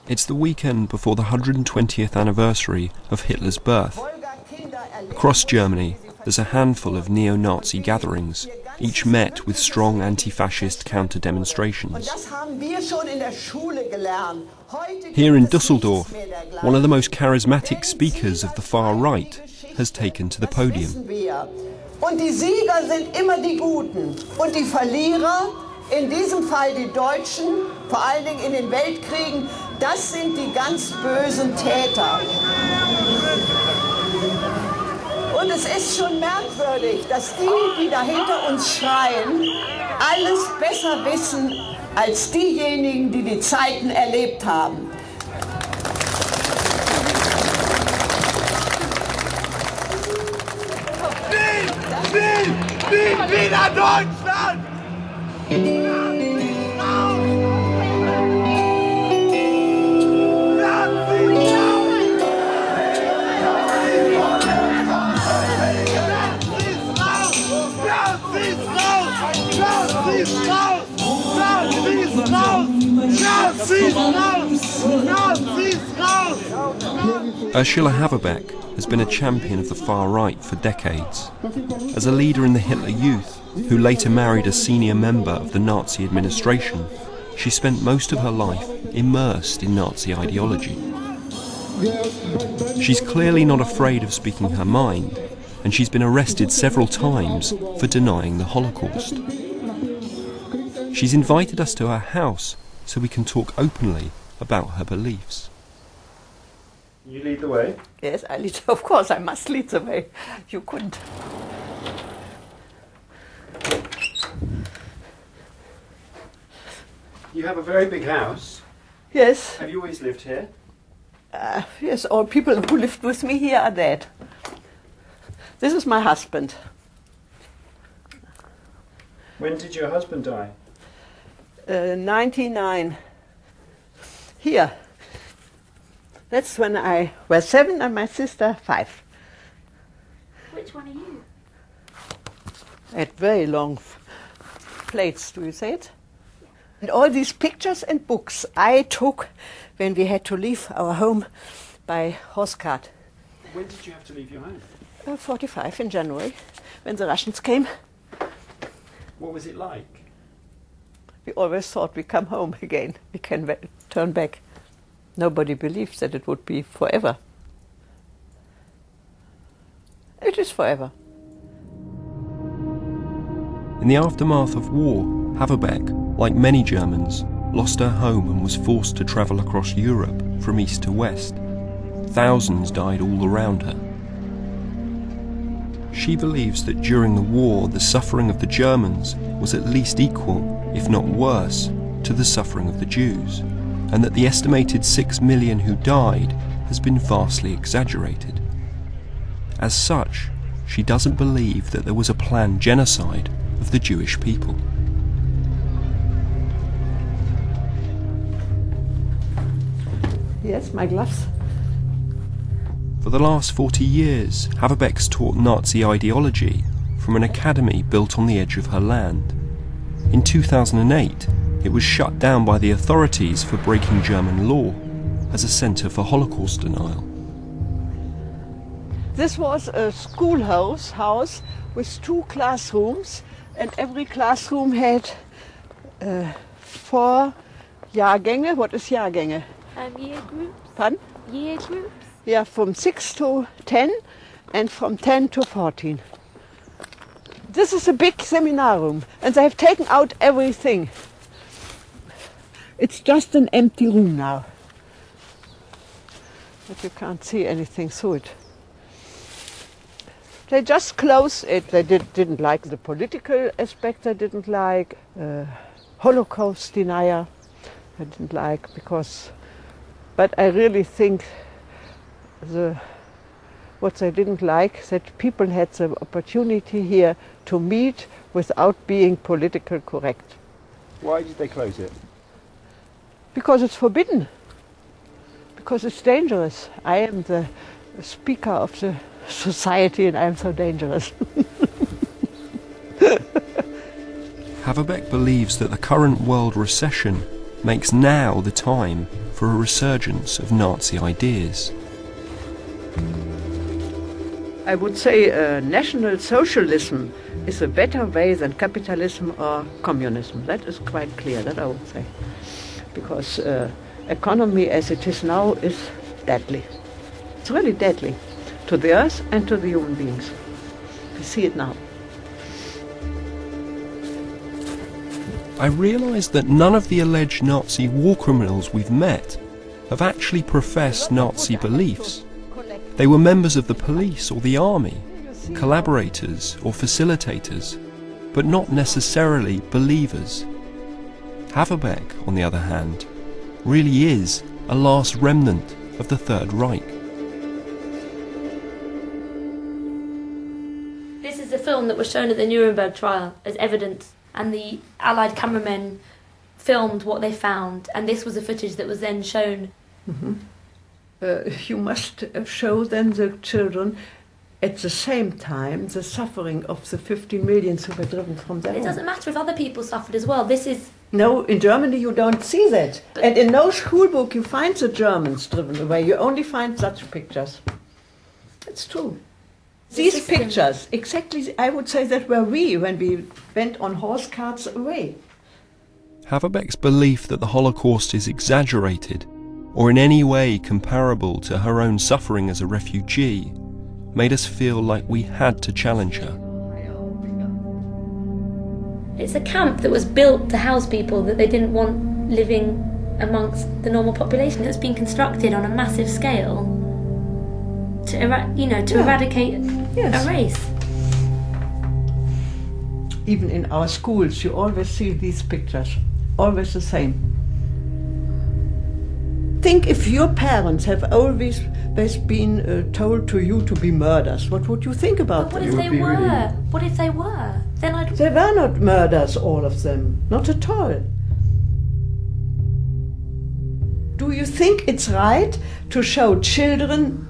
It's the weekend before the 120th anniversary of Hitler's birth. Across Germany, there's a handful of neo-Nazi gatherings, each met with strong anti-fascist counter-demonstrations. Here in Düsseldorf, one of the most charismatic speakers of the far right has taken to the podium. Und die Sieger sind immer die Guten und die Verlierer, in diesem Fall die Deutschen, vor allen Dingen in den Weltkriegen, das sind die ganz bösen Täter. Und es ist schon merkwürdig, dass die da hinter uns schreien, alles besser wissen als diejenigen, die die Zeiten erlebt haben. Wieder Deutschland! Ursula has been a champion of the far right for decades. As a leader in the Hitler Youth, who later married a senior member of the Nazi administration, she spent most of her life immersed in Nazi ideology. She's clearly not afraid of speaking her mind, and she's been arrested several times for denying the Holocaust. She's invited us to her house so we can talk openly about her beliefs. You lead the way? Yes, I lead. Of course, I must lead the way. You couldn't. You have a very big house. Yes. Have you always lived here? Yes, all people who lived with me here are dead. This is my husband. When did your husband die? 99. Here. That's when I was 7 and my sister 5. Which one are you? I had very long plates, do you say it? And all these pictures and books I took when we had to leave our home by horse cart. When did you have to leave your home? 45 in January, when the Russians came. What was it like? We always thought we'd come home again. We can turn back. Nobody believed that it would be forever. It is forever. In the aftermath of war, Haverbeck, like many Germans, lost her home and was forced to travel across Europe from east to west. Thousands died all around her. She believes that during the war, the suffering of the Germans was at least equal, if not worse, to the suffering of the Jews, and that the estimated 6 million who died has been vastly exaggerated. As such, she doesn't believe that there was a planned genocide of the Jewish people. Yes, my gloves. For the last 40 years, Haverbeck's taught Nazi ideology from an academy built on the edge of her land. In 2008, it was shut down by the authorities for breaking German law as a centre for Holocaust denial. This was a schoolhouse with 2 classrooms, and every classroom had 4 Jahrgänge. What is Jahrgänge? Year groups. Pardon? Year groups. Yeah, from 6 to 10 and from 10 to 14. This is a big seminar room, and they have taken out everything. It's just an empty room now. But you can't see anything through it. They just closed it. They didn't like the political aspect. They didn't like Holocaust denier. They didn't like because... But I really think what they didn't like, that people had the opportunity here to meet without being politically correct. Why did they close it? Because it's forbidden. Because it's dangerous. I am the speaker of the society and I am so dangerous. Haverbeck believes that the current world recession makes now the time for a resurgence of Nazi ideas. I would say national socialism is a better way than capitalism or communism. That is quite clear, that I would say. Because economy as it is now is deadly. It's really deadly to the earth and to the human beings. We see it now. I realised that none of the alleged Nazi war criminals we've met have actually professed Nazi beliefs. They were members of the police or the army, collaborators or facilitators, but not necessarily believers. Haverbeck, on the other hand, really is a last remnant of the Third Reich. This is the film that was shown at the Nuremberg trial as evidence, and the Allied cameramen filmed what they found, and this was the footage that was then shown. Mm-hmm. You must show then the children at the same time the suffering of the 15 million who were driven from their home. It doesn't matter if other people suffered as well. This is... No, in Germany you don't see that. And in no school book you find the Germans driven away. You only find such pictures. It's true. These pictures, exactly, I would say that were we when we went on horse carts away. Haverbeck's belief that the Holocaust is exaggerated or in any way comparable to her own suffering as a refugee made us feel like we had to challenge her. It's a camp that was built to house people that they didn't want living amongst the normal population. It's been constructed on a massive scale to eradicate a race. Even in our schools you always see these pictures, always the same. Think if your parents have always been told to you to be murderers, what would you think about But them? what if they were? What if they were? Then I'd... They were not murderers, all of them. Not at all. Do you think it's right to show children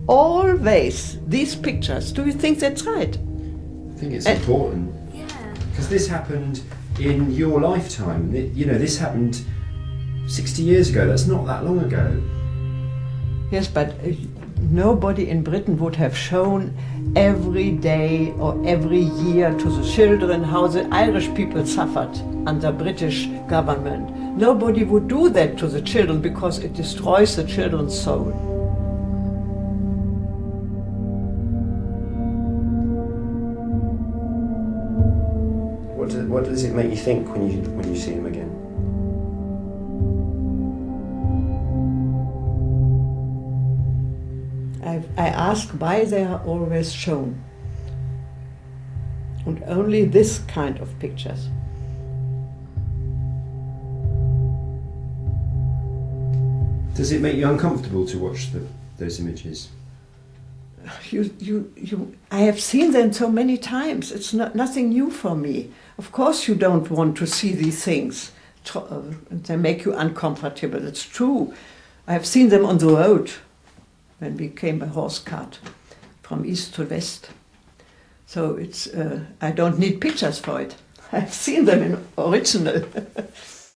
always these pictures? Do you think that's right? I think it's important. Yeah. Because this happened in your lifetime. This happened 60 years ago. That's not that long ago. Yes, but nobody in Britain would have shown every day or every year to the children how the Irish people suffered under British government. Nobody would do that to the children because it destroys the children's soul. What does it make you think when you see him again? I ask why they are always shown. And only this kind of pictures. Does it make you uncomfortable to watch those images? I have seen them so many times. It's nothing new for me. Of course you don't want to see these things. They make you uncomfortable. It's true. I have seen them on the road when we came by horse cart from east to west. So it's I don't need pictures for it. I've seen them in original.